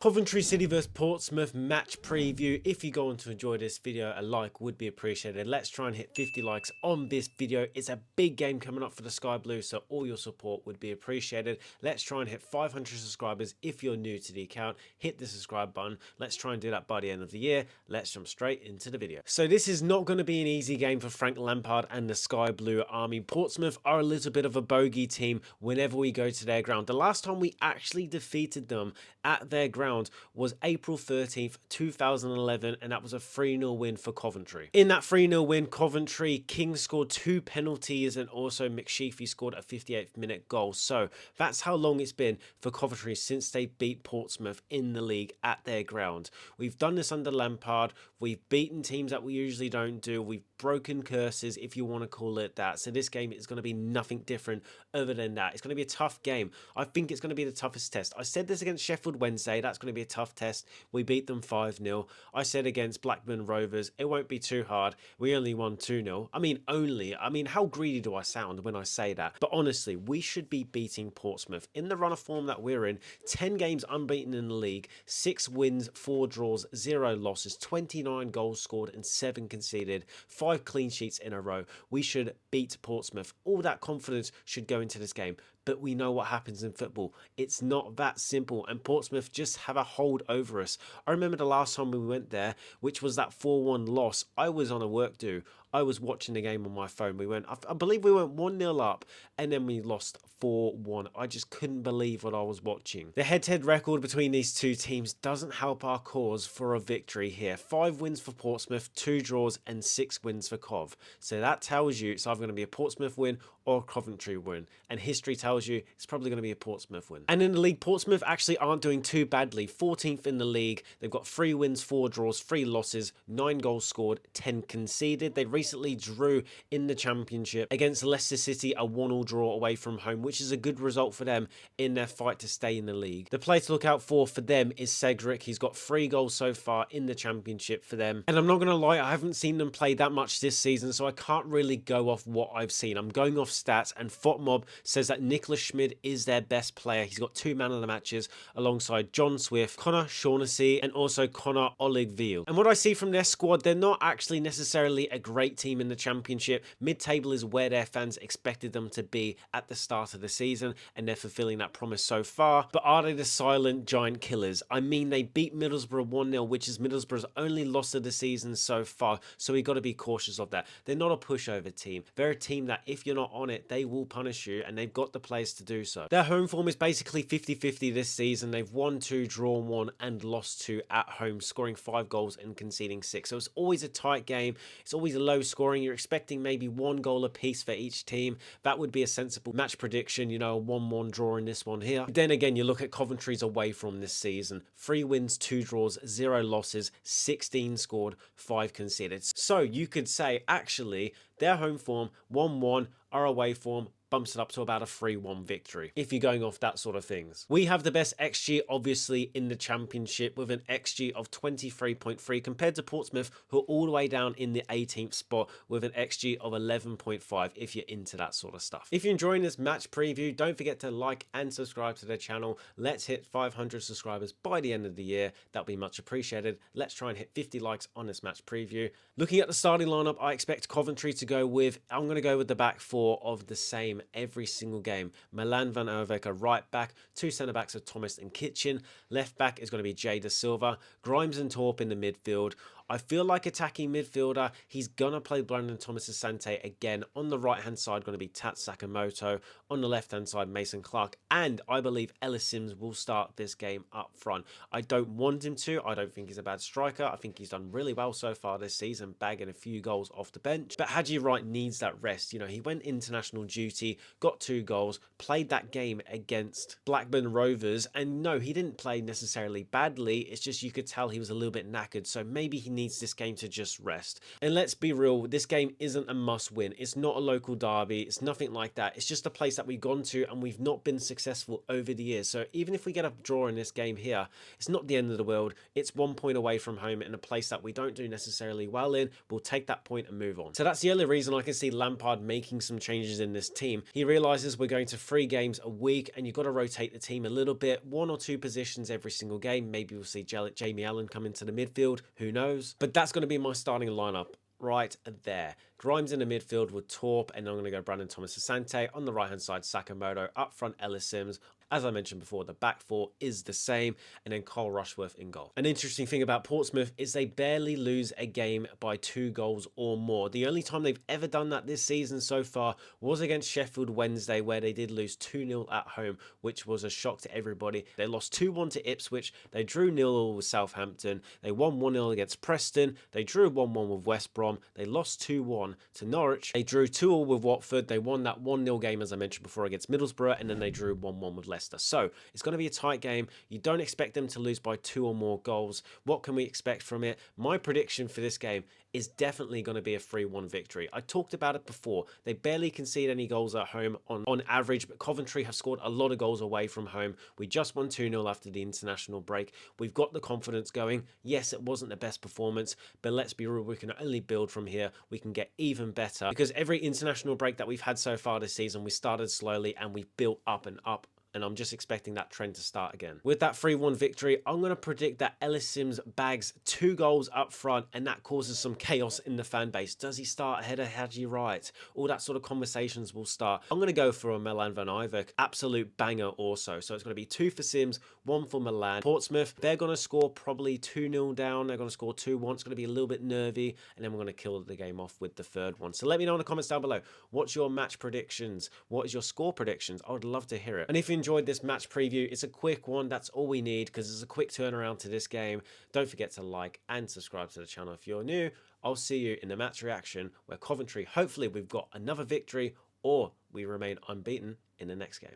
Coventry City vs Portsmouth match preview. If you go on to enjoy this video, a like would be appreciated. Let's try and hit 50 likes on this video. It's a big game coming up for the Sky Blues, so all your support would be appreciated. Let's try and hit 500 subscribers. If you're new to the account, hit the subscribe button. Let's try and do that by the end of the year. Let's jump straight into the video. So this is not going to be an easy game for Frank Lampard and the Sky Blue Army. Portsmouth are a little bit of a bogey team whenever we go to their ground. The last time we actually defeated them at their ground was April 13th, 2011, and that was a 3-0 win for Coventry. In that 3-0 win, Coventry, King scored 2 penalties and also McSheafy scored a 58th minute goal. So that's how long it's been for Coventry since they beat Portsmouth in the league at their ground. We've done this under Lampard. We've beaten teams that we usually don't do. We've broken curses, if you want to call it that. So this game is going to be nothing different other than that. It's going to be a tough game. I think it's going to be the toughest test. I said this against Sheffield Wednesday. That's going to be a tough test. We beat them 5-0. I said against Blackburn Rovers, it won't be too hard. We only won 2-0. I mean, how greedy do I sound when I say that? But honestly, we should be beating Portsmouth. In the run of form that we're in, 10 games unbeaten in the league, 6 wins, 4 draws, 0 losses, 29 goals scored and 7 conceded, 5 clean sheets in a row. We should beat Portsmouth. All that confidence should go into this game. But we know what happens in football. It's not that simple, and Portsmouth just have a hold over us. I remember the last time we went there, which was that 4-1 loss. I was on a work do. I was watching the game on my phone. I believe we went 1-0 up, and then we lost 4-1. I just couldn't believe what I was watching. The head-to-head record between these two teams doesn't help our cause for a victory here. 5 wins for Portsmouth, 2 draws, and 6 wins for Cov. So that tells you it's either going to be a Portsmouth win or a Coventry win. And history tells you it's probably going to be a Portsmouth win. And in the league, Portsmouth actually aren't doing too badly. 14th in the league. They've got 3 wins, 4 draws, 3 losses, 9 goals scored, 10 conceded. They recently drew in the Championship against Leicester City, a 1-1 draw away from home, which is a good result for them in their fight to stay in the league. The player to look out for them is Cedric. He's got 3 goals so far in the Championship for them. And I'm not going to lie, I haven't seen them play that much this season, so I can't really go off what I've seen. I'm going off stats, and FOTMob says that Nicholas Schmid is their best player. He's got 2 man of the matches alongside John Swift, Connor Shaughnessy, and also Connor Oligville. And what I see from their squad, they're not actually necessarily a great team in the Championship. Mid-table is where their fans expected them to be at the start of the season, and they're fulfilling that promise so far. But are they the silent giant killers? I mean, they beat Middlesbrough 1-0, which is Middlesbrough's only loss of the season so far, so we got to be cautious of that. They're not a pushover team. They're a team that if you're not on it, they will punish you, and they've got the players to do so. Their home form is basically 50-50 this season. They've won 2, drawn 1, and lost 2 at home, scoring 5 goals and conceding 6. So it's always a tight game. It's always a low scoring. You're expecting maybe 1 goal apiece for each team. That would be a sensible match prediction, you know, a 1-1 draw in this one here. Then again, you look at Coventry's away from this season. 3 wins, 2 draws, 0 losses, 16 scored, 5 conceded. So you could say, actually, their home form, 1-1, our away form, bumps it up to about a 3-1 victory, if you're going off that sort of things. We have the best XG, obviously, in the Championship with an XG of 23.3 compared to Portsmouth, who are all the way down in the 18th spot with an XG of 11.5 if you're into that sort of stuff. If you're enjoying this match preview, don't forget to like and subscribe to the channel. Let's hit 500 subscribers by the end of the year. That'll be much appreciated. Let's try and hit 50 likes on this match preview. Looking at the starting lineup, I expect Coventry to go with, I'm going to go with the back 4 of the same every single game. Milan van Overbeek right back, 2 centre backs of Thomas and Kitchen. Left back is going to be Jay Da Silva, Grimes and Torp in the midfield. I feel like attacking midfielder, he's going to play Brandon Thomas Asante again. On the right-hand side, going to be Tat Sakamoto. On the left-hand side, Mason Clark. And I believe Ellis Sims will start this game up front. I don't want him to. I don't think he's a bad striker. I think he's done really well so far this season, bagging a few goals off the bench. But Haji Wright needs that rest. You know, he went international duty, got 2 goals, played that game against Blackburn Rovers. And no, he didn't play necessarily badly. It's just you could tell he was a little bit knackered. So maybe he needs this game to just rest. And let's be real, this game isn't a must win. It's not a local derby. It's nothing like that. It's just a place that we've gone to and we've not been successful over the years. So even if we get a draw in this game here, it's not the end of the world. It's 1 point away from home in a place that we don't do necessarily well in. We'll take that point and move on. So that's the only reason I can see Lampard making some changes in this team. He realizes we're going to 3 games a week and you've got to rotate the team a little bit, 1 or 2 positions every single game. Maybe we'll see Jamie Allen come into the midfield. Who knows? But that's going to be my starting lineup right there. Grimes in the midfield with Torp, and I'm going to go Brandon Thomas Asante. On the right hand side, Sakamoto. Up front, Ellis Sims. As I mentioned before, the back 4 is the same, and then Cole Rushworth in goal. An interesting thing about Portsmouth is they barely lose a game by 2 goals or more. The only time they've ever done that this season so far was against Sheffield Wednesday, where they did lose 2-0 at home, which was a shock to everybody. They lost 2-1 to Ipswich. They drew 0-0 with Southampton. They won 1-0 against Preston. They drew 1-1 with West Brom. They lost 2-1 to Norwich. They drew 2-2 with Watford. They won that 1-0 game, as I mentioned before, against Middlesbrough, and then they drew 1-1 with Leicester. So it's going to be a tight game. You don't expect them to lose by 2 or more goals. What can we expect from it? My prediction for this game is definitely going to be a 3-1 victory. I talked about it before. They barely concede any goals at home on average, but Coventry have scored a lot of goals away from home. We just won 2-0 after the international break. We've got the confidence going. Yes, it wasn't the best performance, but let's be real, we can only build from here. We can get even better because every international break that we've had so far this season, we started slowly and we built up and up. And I'm just expecting that trend to start again. With that 3-1 victory, I'm going to predict that Ellis Sims bags 2 goals up front, and that causes some chaos in the fan base. Does he start ahead of Hadji Wright? All that sort of conversations will start. I'm going to go for a Milan Van Ivek. Absolute banger also. So it's going to be 2 for Sims, 1 for Milan. Portsmouth, they're going to score probably 2-0 down. They're going to score 2-1. It's going to be a little bit nervy, and then we're going to kill the game off with the 3rd one. So let me know in the comments down below. What's your match predictions? What is your score predictions? I would love to hear it. And if you enjoyed this match preview, it's a quick one. That's all we need because it's a quick turnaround to this game. Don't forget to like and subscribe to the channel if you're new. I'll see you in the match reaction where Coventry, hopefully we've got another victory or we remain unbeaten in the next game.